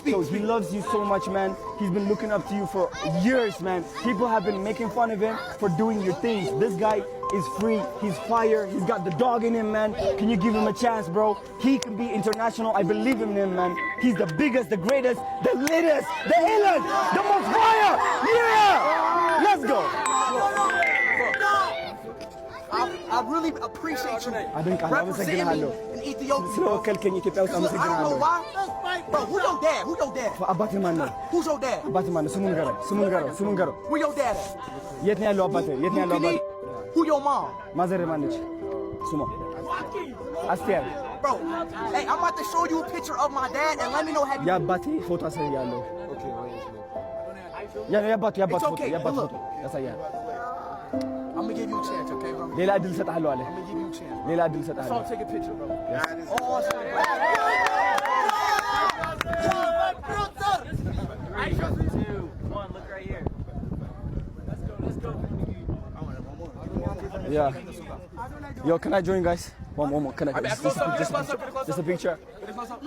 speak. So he loves you so much, man. He's been looking up to you for years, man. People have been making fun of him for doing your things. This guy is free. He's fire. He's got the dog in him, man. Can you give him a chance, bro? He can be international. I believe in him, man. He's the biggest, the greatest, the latest, the illest, the most fire. Yeah! Let's go. I really appreciate you አደንቃለሁ፣ representing me አመሰግናለሁ። in Ethiopia. ስለወከልከኝ ኢትዮጵያ ውስጥ Look, I don't know አመሰግናለሁ። why. Bro, who your dad? Who your dad? አባትህ ማን ነው? Who's your dad? አባትህ ማን ነው? ስሙን ንገረው፣ ስሙን ንገረው፣ ስሙን ንገረው። Where your dad at? የት ነው ያለው አባትህ? የት ነው ያለው You አባትህ? need- Who your mom? ማዘርህ ማን ነች? ስሟ አስቴር። Bro, hey, I'm about to show you a picture of my dad and let me know have you. የአባቴ ፎቶ አሳያለሁ። የአባቱ It's ፎቶ okay, የአባቱ look. ፎቶ ያሳያል። I'm gonna give you a chance, okay, bro? ሌላ እድል እሰጥሃለሁ አለ። I'm gonna give you a chance. ሌላ እድል So እሰጥሃለሁ። take a picture, bro. Oh, shit. Yeah. Yo, can I join, guys? One more. Can I? Close up, get close up, get close Just a up. picture. Get close up.